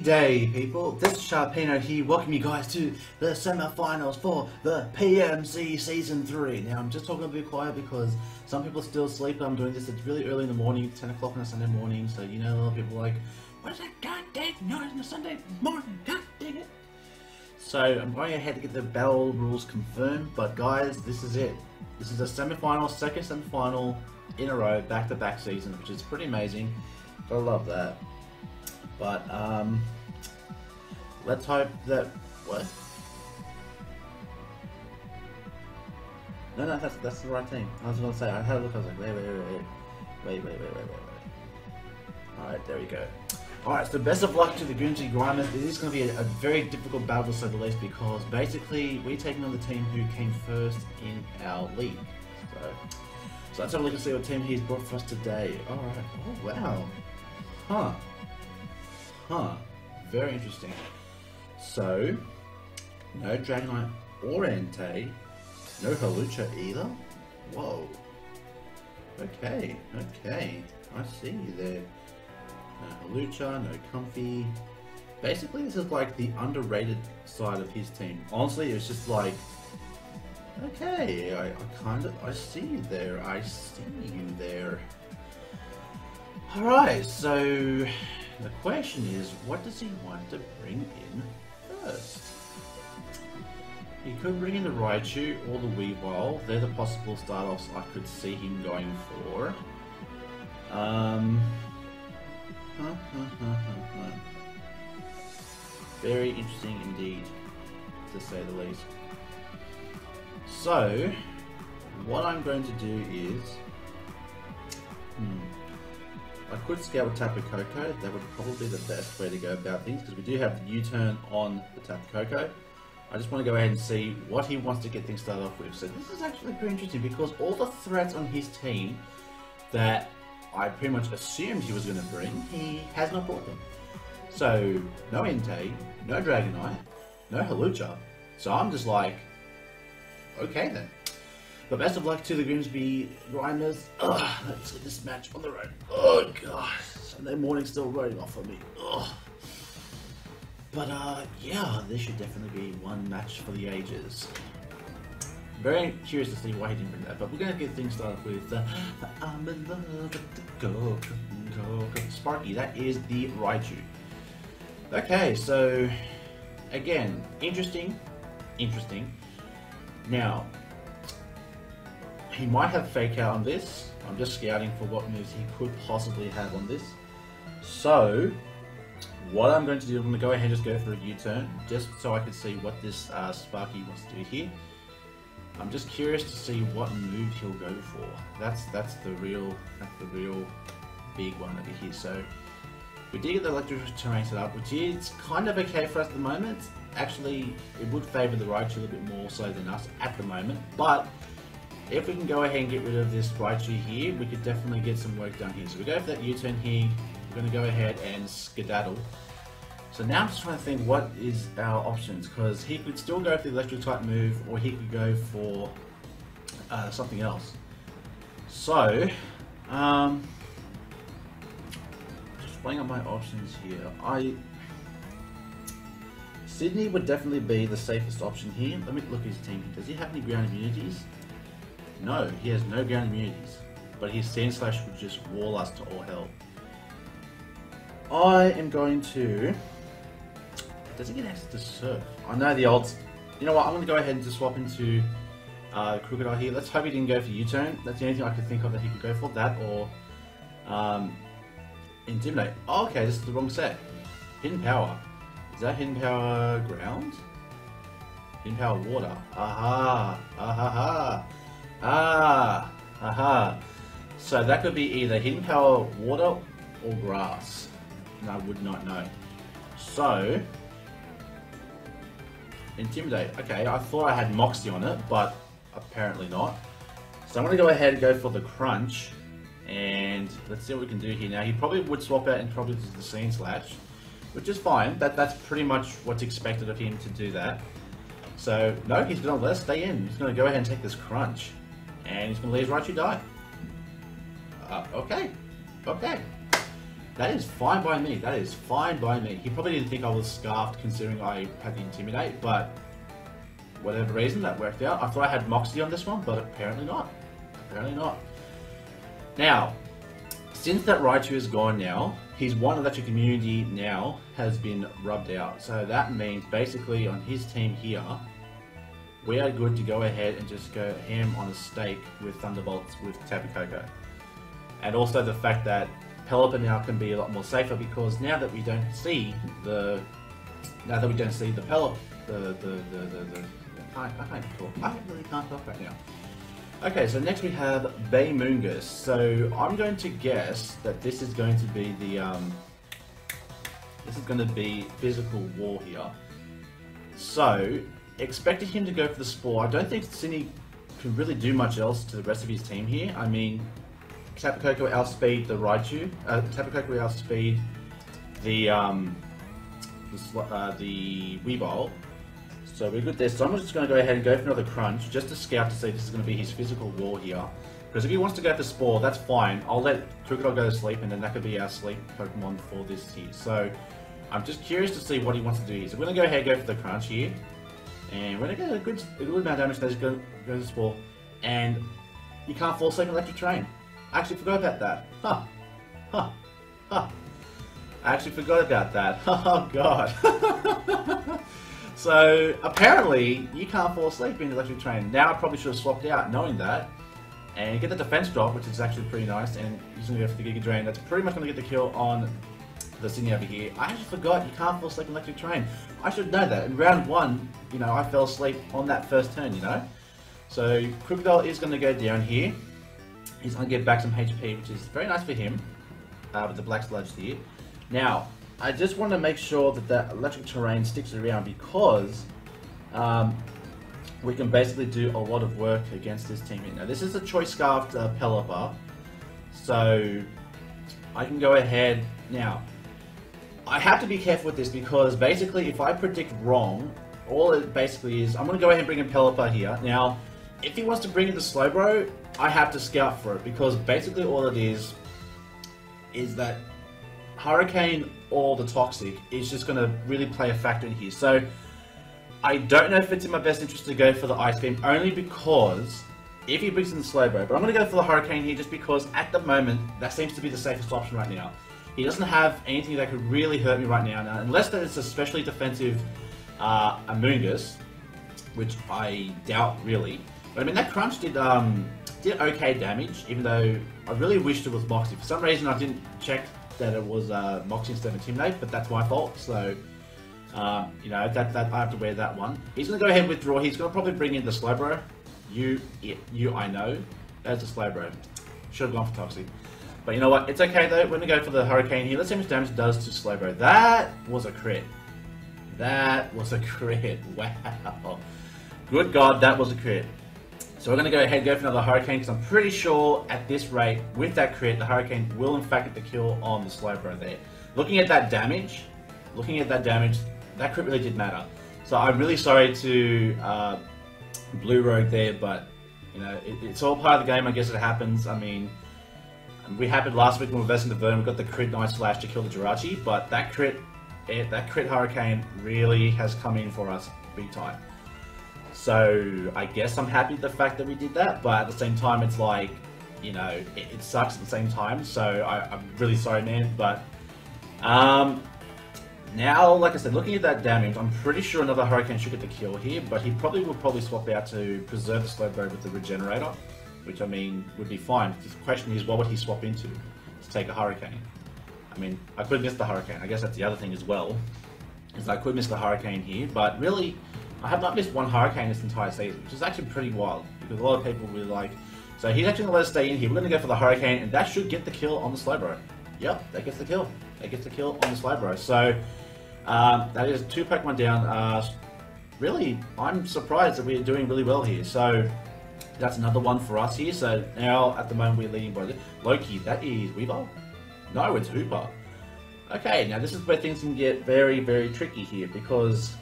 day, people. This is Sharpino here, welcome you guys to the semi-finals for the PMC Season 3. Now, I'm just talking a bit quiet because some people are still asleep. I'm doing this at really early in the morning, 10 o'clock on a Sunday morning, so you know a lot of people are like, what is that goddamn noise on a Sunday morning? God dang it. So, I'm going ahead to get the battle rules confirmed, but guys, this is it. This is a semi-final, second semi-final in a row, back-to-back season, which is pretty amazing. I love that. But let's hope that what? No, that's the right thing. I was gonna say I had a look. I was like, wait. All right, there we go. All right, so best of luck to the Grimsby Grimers. It is going to be a very difficult battle to say the least because basically we're taking on the team who came first in our league. So let's have a look and see what team he's brought for us today. All right. Oh wow. Huh. Very interesting. So, no Dragonite or Entei, no Halucha either. Whoa. Okay. I see you there. No Halucha, no Comfy. Basically, this is like the underrated side of his team. Honestly, it's just like, okay, I see you there. I see you there. Alright, so the question is, what does he want to bring in first? He could bring in the Raichu or the Weavile. They're the possible start-offs I could see him going for. Very interesting indeed, to say the least. So, what I'm going to do is... I could scout with Tapu Koko. That would probably be the best way to go about things because we do have the U-turn on the Tapu Koko. I just want to go ahead and see what he wants to get things started off with. So this is actually pretty interesting because all the threats on his team that I pretty much assumed he was going to bring, he has not brought them. So no Entei, no Dragonite, no Halucha. So I'm just like, okay then. But best of luck to the Grimsby Grimers. Let's get this match on the road. Oh god, Sunday morning still rolling off of me. But yeah, this should definitely be one match for the ages. Very curious to see why he didn't bring that. But we're gonna get things started with I'm in love with the go. Sparky. That is the Raichu. Okay, so again, interesting. Now. He might have Fake Out on this. I'm just scouting for what moves he could possibly have on this. So, what I'm going to do, I'm going to go ahead and just go for a U-turn, just so I can see what this Sparky wants to do here. I'm just curious to see what move he'll go for. That's the real big one over here. So, we did get the electric terrain set up, which is kind of okay for us at the moment. Actually, it would favour the Raichu a little bit more so than us at the moment, but if we can go ahead and get rid of this Raichu here, we could definitely get some work done here. So we go for that U-turn here, we're going to go ahead and skedaddle. So now I'm just trying to think what is our options, because he could still go for the electric type move, or he could go for something else. So, just weighing up my options here. Sydney would definitely be the safest option here. Let me look at his team. Does he have any ground immunities? No, he has no ground immunities, but his Sand Slash would just wall us to all hell. I am going to... Does he get access to Surf? I know the odds. You know what, I'm going to go ahead and just swap into Krookodiles here. Let's hope he didn't go for U-turn. That's the only thing I could think of that he could go for. That or Intimidate. Oh, okay, this is the wrong set. Hidden Power. Is that Hidden Power Ground? Hidden Power Water. So that could be either Hidden Power Water or Grass. And I would not know. So, Intimidate. Okay, I thought I had Moxie on it, but apparently not. So I'm going to go ahead and go for the Crunch. And let's see what we can do here. Now, he probably would swap out and probably do the Sand Slash, which is fine. That's pretty much what's expected of him to do that. So, no, he's going to let us stay in. He's going to go ahead and take this Crunch. And he's going to let his Raichu die. Okay. That is fine by me. That is fine by me. He probably didn't think I was scarfed considering I had the Intimidate, but whatever reason, that worked out. I thought I had Moxie on this one, but apparently not. Apparently not. Now, since that Raichu is gone now, his one electric immunity now has been rubbed out. So that means basically on his team here, we are good to go ahead and just go ham on a steak with Thunderbolts with Tapu Koko. And also the fact that Pelipper now can be a lot more safer because now that we don't see the Pelipper, I can't talk. I really can't talk right now. Okay, so next we have Baymungus. So I'm going to guess that this is going to be the physical war here. So expecting him to go for the Spore. I don't think Cine can really do much else to the rest of his team here. I mean, Tapu Koko outspeed the Raichu. Tapu Koko outspeed the Weavile. So we're good there. So I'm just going to go ahead and go for another Crunch just to scout to see if this is going to be his physical war here. Because if he wants to go for Spore, that's fine. I'll let Krookodiles go to sleep, and then that could be our sleep Pokemon for this here. So I'm just curious to see what he wants to do here. So we're going to go ahead and go for the Crunch here. And we're going to get a good amount of damage. So just go to Spore. And you can't fall asleep in Electric Terrain. I actually forgot about that. Huh. Huh. Huh. I actually forgot about that. Oh god. So apparently you can't fall asleep in Electric Terrain. Now I probably should have swapped out knowing that. And get the defense drop, which is actually pretty nice, and using it for the Giga Drain. That's pretty much going to get the kill on the Sydney over here. I actually forgot you can't fall asleep in Electric Terrain. I should know that. In round 1, you know, I fell asleep on that first turn, you know. So Krookodiles is going to go down here. He's going to get back some HP, which is very nice for him, with the Black Sludge here. Now, I just want to make sure that that Electric Terrain sticks around because we can basically do a lot of work against this team here. Now, this is a Choice Scarfed Pelipper, so I can go ahead. Now, I have to be careful with this because basically if I predict wrong, all it basically is, I'm going to go ahead and bring in Pelipper here. Now, if he wants to bring in the Slowbro, I have to scout for it because basically all it is that Hurricane or the Toxic is just going to really play a factor in here. So I don't know if it's in my best interest to go for the Ice Beam only because if he brings in the Slowbro, but I'm going to go for the Hurricane here just because at the moment that seems to be the safest option right now. He doesn't have anything that could really hurt me right now, unless that it's a especially defensive Amoonguss, which I doubt really. But I mean that Crunch did okay damage, even though I really wished it was Moxie. For some reason I didn't check that it was Moxie instead of Intimidate, but that's my fault, so you know, that I have to wear that one. He's going to go ahead and withdraw. He's going to probably bring in the Slowbro. I know. That's a Slowbro. Should have gone for Toxic. But you know what? It's okay though. We're going to go for the Hurricane here. Let's see how much damage it does to Slowbro. That was a crit. That was a crit. Wow. Good God, that was a crit. So we're going to go ahead and go for another Hurricane because I'm pretty sure at this rate, with that crit, the Hurricane will in fact get the kill on the Slowbro there. Looking at that damage, that crit really did matter. So I'm really sorry to Blue Rogue there, but you know, it's all part of the game. I guess it happens. I mean, we happened last week when we were versing the Vern. We got the crit Nice Slash to kill the Jirachi, but that crit Hurricane really has come in for us big time. So I guess I'm happy with the fact that we did that, but at the same time, it's like, you know, it sucks at the same time. So I'm really sorry, man. But now, like I said, looking at that damage, I'm pretty sure another Hurricane should get the kill here, but he will probably swap out to preserve the Slowbro with the Regenerator, which I mean would be fine. The question is, what would he swap into to take a Hurricane? I mean, I could miss the Hurricane. I guess that's the other thing as well, is I could miss the Hurricane here, but really, I have not missed one Hurricane this entire season, which is actually pretty wild, because a lot of people will like, so he's actually going to let us stay in here. We're going to go for the Hurricane, and that should get the kill on the Slowbro. Yep, that gets the kill. That gets the kill on the Slowbro. So, that is 2 Pokemon down. Really, I'm surprised that we're doing really well here. So, that's another one for us here. So, now, at the moment, we're leading by Loki. That is Weavile? No, it's Hooper. Okay, now this is where things can get very, very tricky here, because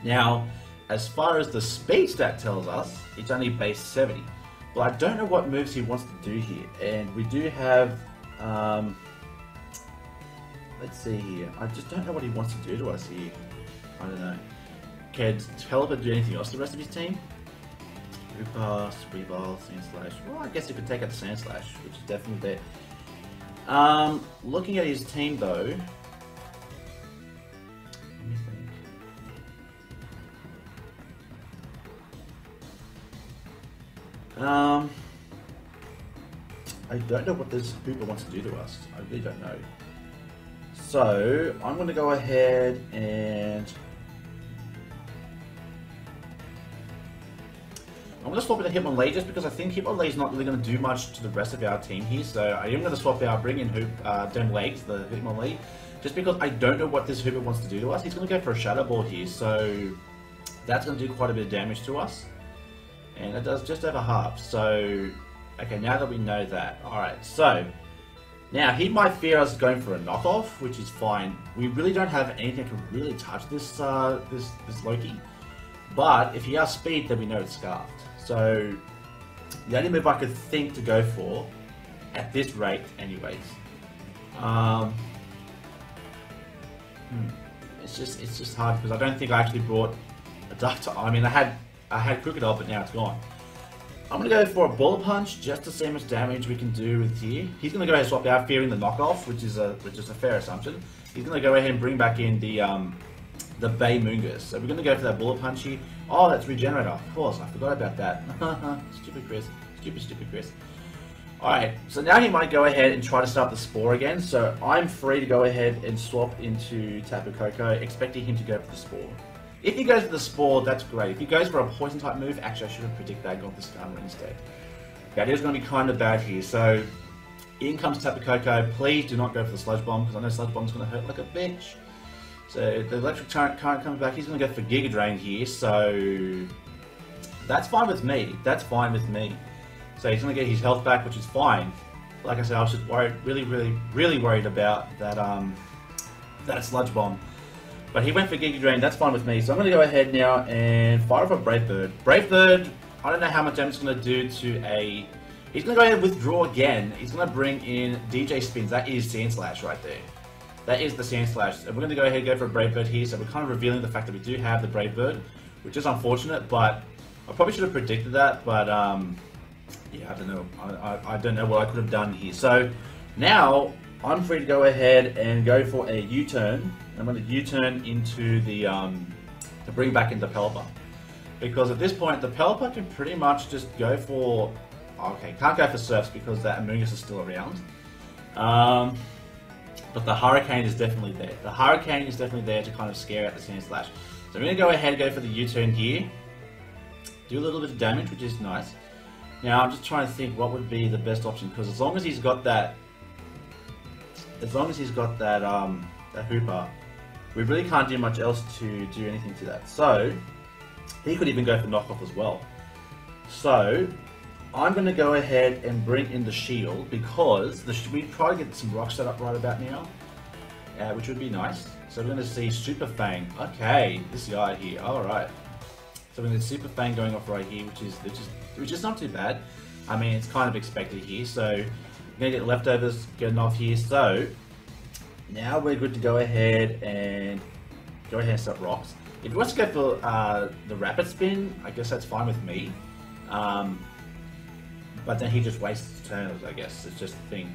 now, as far as the speed stat tells us, it's only base 70. But I don't know what moves he wants to do here. And we do have Let's see here. I just don't know what he wants to do to us here. I don't know. Can Pelipper do anything else to the rest of his team? Hooper, Sweetball, Sandslash. Well, I guess he could take out the Sandslash, which is definitely there. Looking at his team though, let me think. I don't know what this Hooper wants to do to us. I really don't know. So I'm going to go ahead and I'm going to swap it to Hitmonlee just because I think Hitmonlee is not really going to do much to the rest of our team here. So I am going to swap out, bring in Dem Legs, the Hitmonlee, just because I don't know what this Hooper wants to do to us. He's going to go for a Shadow Ball here, so that's going to do quite a bit of damage to us. And it does just over half. So, okay, now that we know that. Alright, so now he might fear us going for a knockoff, which is fine. We really don't have anything to really touch this this Loki. But if he has speed, then we know it's Scarfed. So the only move I could think to go for at this rate, anyways. It's just hard because I don't think I actually brought a Duck to. I mean, I had Krookodiles, but now it's gone. I'm gonna go for a Bullet Punch just to see how much damage we can do with here. He's gonna go ahead and swap out, fearing the knockoff, which is a fair assumption. He's gonna go ahead and bring back in the Bay Moongus. So we're gonna go for that Bullet Punch here. Oh, that's Regenerator. Of course, I forgot about that. Stupid Chris. Stupid Chris. Alright, so now he might go ahead and try to start the Spore again. So I'm free to go ahead and swap into Tapu Koko, expecting him to go for the Spore. If he goes for the Spore, that's great. If he goes for a Poison type move, actually I should have predicted that and gone for Skarmory instead. That is going to be kind of bad here. So in comes Tapu Koko. Please do not go for the Sludge Bomb, because I know Sludge Bomb is going to hurt like a bitch. So the Electric Current comes back. He's going to go for Giga Drain here. So that's fine with me. That's fine with me. So he's going to get his health back, which is fine. Like I said, I was just worried, really worried about that that Sludge Bomb. But he went for Giga Drain, that's fine with me. So I'm going to go ahead now and fire off a Brave Bird. Brave Bird, I don't know how much damage it's going to do to a... He's going to go ahead and withdraw again. He's going to bring in DJ Spins. That is Sandslash right there. That is the Sandslash. And we're going to go ahead and go for a Brave Bird here. So we're kind of revealing the fact that we do have the Brave Bird, which is unfortunate, but I probably should have predicted that. But yeah, I don't know. I don't know what I could have done here. So now I'm free to go ahead and go for a U-turn. I'm going to U-turn into the to bring back in the Pelipper, because at this point the Pelipper can pretty much just go for, okay, can't go for Surfs because that Amoonguss is still around, but the Hurricane is definitely there. The Hurricane is definitely there to kind of scare out the Sandslash. So I'm going to go ahead and go for the U-turn here, do a little bit of damage, which is nice. Now I'm just trying to think what would be the best option, because as long as he's got that that Hooper, we really can't do much else to do anything to that. So he could even go for knockoff as well. So I'm going to go ahead and bring in the Shield, because we try to get some rocks set up right about now, which would be nice. So we're going to see Super Fang. Okay, this guy here. All right. So we're going to Super Fang going off right here, which is not too bad. I mean, it's kind of expected here. So we're going to get leftovers getting off here. So now we're good to go ahead and start rocks. If he wants to go for the Rapid Spin, I guess that's fine with me. But then he just wastes turns, I guess. It's just the thing.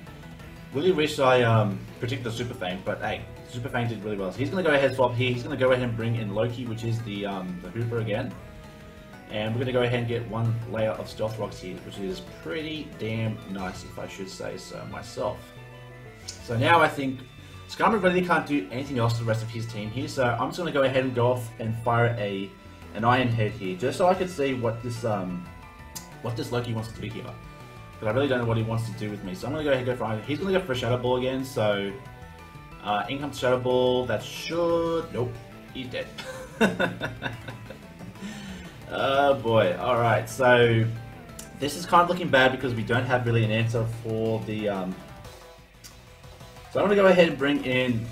Really wish I predicted the Super Fang, but hey, Super Fang did really well. So he's going to go ahead and swap here. He's going to go ahead and bring in Loki, which is the Hooper again. And we're going to go ahead and get one layer of Stealth Rocks here, which is pretty damn nice, if I should say so myself. So now I think Skarmory really can't do anything else to the rest of his team here, so I'm just going to go ahead and go off and fire an Iron Head here, just so I can see what this Loki wants to do here. Because I really don't know what he wants to do with me, so I'm going to go ahead and go for Iron Head. He's going to go for a Shadow Ball again, so in comes Shadow Ball. That should... Nope, he's dead. Oh boy, alright, so this is kind of looking bad because we don't have really an answer for the... So I'm going to go ahead and bring in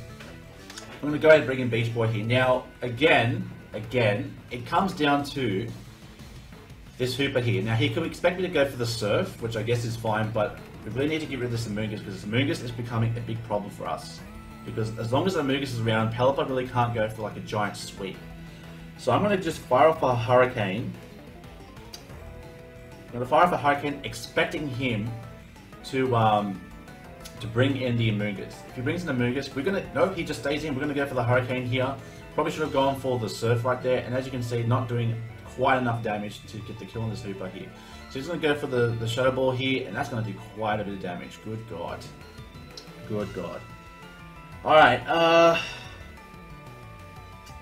Beach Boy here. Now, again, it comes down to this Hooper here. Now, he could expect me to go for the Surf, which I guess is fine, but we really need to get rid of this Amoonguss, because this Amoonguss is becoming a big problem for us. Because as long as the Amogus is around, Pelipper really can't go for like a giant sweep. So I'm going to just fire off a Hurricane. I'm going to fire off a Hurricane, expecting him to bring in the Amogus. If he brings in the Amogus, we're going to... Nope, he just stays in. We're going to go for the Hurricane here. Probably should have gone for the Surf right there. And as you can see, not doing quite enough damage to get the kill on this Hooper here. So he's going to go for the Shadow Ball here, and that's going to do quite a bit of damage. Good God. Good God. Alright,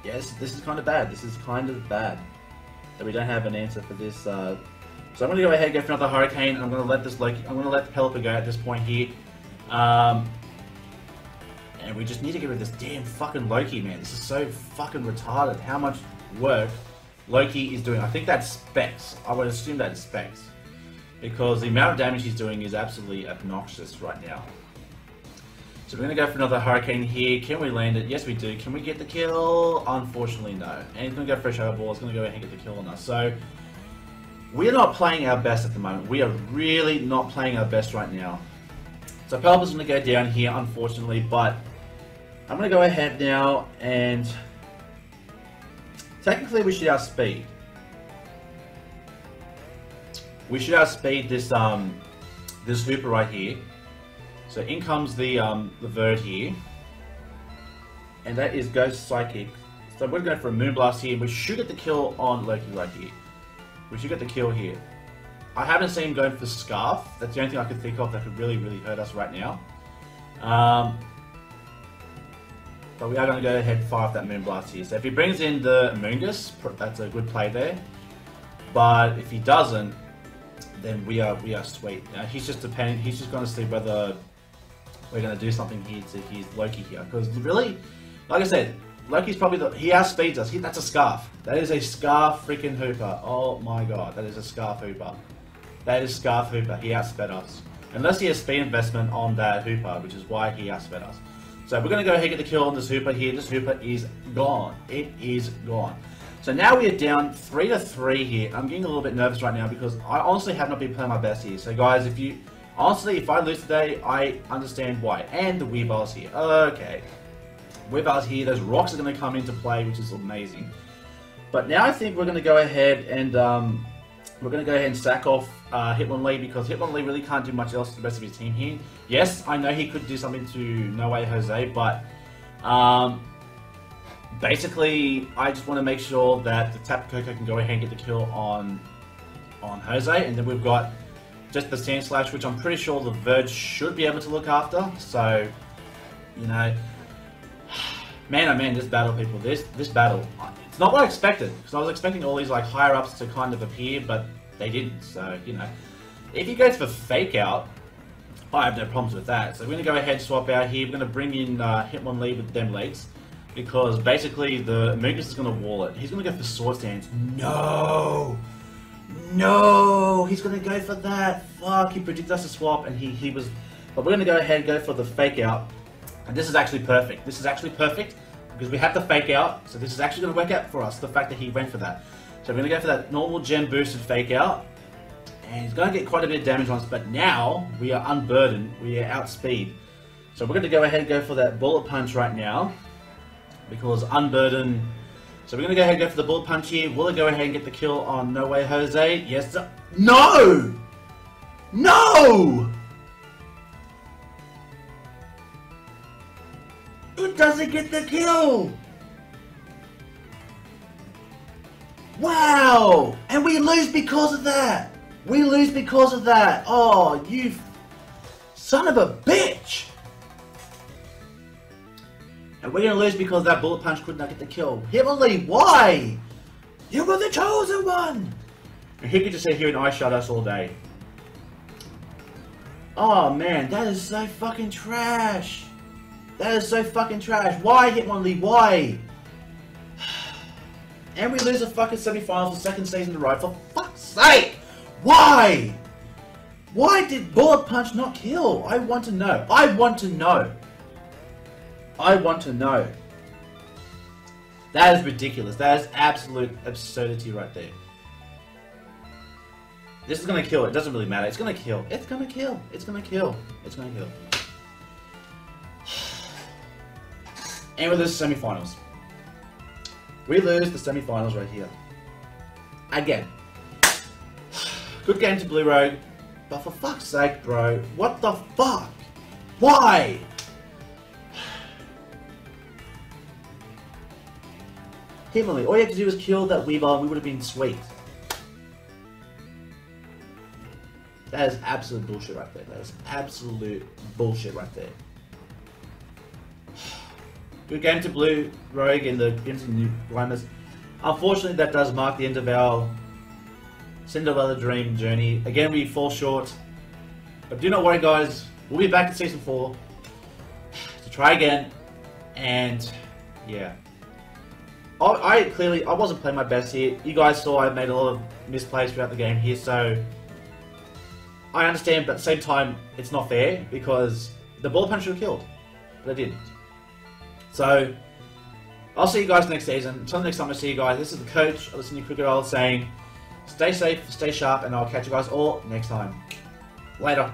yes, this is kind of bad. This is kind of bad that we don't have an answer for this. So I'm going to go ahead and go for another Hurricane, and I'm going to let this Loki, I'm going to let the Pelipper go at this point here. And we just need to get rid of this damn fucking Loki, man. This is so fucking retarded how much work Loki is doing. I think that's specs. I would assume that is specs. Because the amount of damage he's doing is absolutely obnoxious right now. So we're going to go for another Hurricane here. Can we land it? Yes, we do. Can we get the kill? Unfortunately, no. And he's going to go for a Shadow Ball. It's going to go ahead and get the kill on us. So we're not playing our best at the moment. We are really not playing our best right now. So Pelipper's going to go down here, unfortunately. But I'm going to go ahead now and... Technically, we should outspeed. We should outspeed this this Hooper right here. So in comes the Verd here, and that is Ghost Psychic. So we're going for a Moonblast here. We should get the kill on Loki right here. We should get the kill here. I haven't seen him going for Scarf. That's the only thing I could think of that could really hurt us right now. But we are going to go ahead and fire off that Moonblast here. So if he brings in the Amogus, that's a good play there. But if he doesn't, then we are sweet. Now he's just depending. He's just going to see whether we're going to do something here to his Loki here. Because really, like I said, Loki's probably he outspeeds us. That's a Scarf. That is a Scarf freaking Hooper. Oh my God, that is a Scarf Hooper. That is Scarf Hooper. He outsped us. Unless he has speed investment on that Hooper, which is why he outsped us. So we're going to go ahead and get the kill on this Hooper here. This Hooper is gone. It is gone. So now we are down 3-3 here. I'm getting a little bit nervous right now because I honestly have not been playing my best here. So guys, honestly, if I lose today, I understand why. And the Weebil's here. Okay. Weebil's here. Those rocks are going to come into play, which is amazing. But now I think we're going to go ahead and sack off Hitmonlee because Hitmonlee really can't do much else to the rest of his team here. Yes, I know he could do something to No Way Jose, but basically I just want to make sure that the Tapu Koko can go ahead and get the kill on Jose, and then we've got just the Sand Slash, which I'm pretty sure the Verge should be able to look after. So, you know, man, oh man, this battle, people, this battle, it's not what I expected, because I was expecting all these like higher ups to kind of appear, but they didn't. So, you know, if he goes for Fake Out, I have no problems with that. So we're going to go ahead and swap out here. We're going to bring in Hitmonlee with them legs, because basically the Amogus is going to wall it. He's going to go for Swords Dance. No! No! He's going to go for that. Fuck, he predicted us to swap, and he was... But we're going to go ahead and go for the Fake Out. And this is actually perfect. This is actually perfect, because we have the Fake Out, so this is actually going to work out for us, the fact that he went for that. So we're going to go for that normal gem boosted Fake Out. And he's going to get quite a bit of damage on us, but now we are unburdened, we are outspeed. So we're going to go ahead and go for that Bullet Punch right now, because unburdened. So we're going to go ahead and go for the Bullet Punch here. Will it go ahead and get the kill on No Way Jose? Yes. No! No! It doesn't get the kill! Wow! And we lose because of that! We lose because of that! Oh, you son of a bitch! And we're gonna lose because that Bullet Punch could not get the kill. Hitmonlee, why? You were the chosen one! And he could just sit here and ice shot us all day. Oh man, that is so fucking trash! That is so fucking trash. Why, Hitmonlee? Why? And we lose a fucking semi-final for the second season in a row. For fuck's sake! Why? Why did Bullet Punch not kill? I want to know. I want to know. I want to know. That is ridiculous. That is absolute absurdity right there. This is gonna kill. It doesn't really matter. It's gonna kill. It's gonna kill. It's gonna kill. It's gonna kill. And we lose the semi-finals. We lose the semi-finals right here. Again. Good game to Blue Rogue. But for fuck's sake, bro. What the fuck? Why? Himmerly, all you had to do was kill that Weaver and we would have been sweet. That is absolute bullshit right there. That is absolute bullshit right there. Good game to Blue Rogue in the Grimsby Grimers. Unfortunately, that does mark the end of our Cinderella Dream journey. Again, we fall short. But do not worry, guys. We'll be back in Season 4 to try again. And, yeah. I wasn't playing my best here. You guys saw I made a lot of misplays throughout the game here, so I understand, but at the same time, it's not fair because the ball punch should have killed, but it didn't. So, I'll see you guys next season. Until next time I see you guys, this is the coach of the Sydney Krookodiles saying, stay safe, stay sharp, and I'll catch you guys all next time. Later.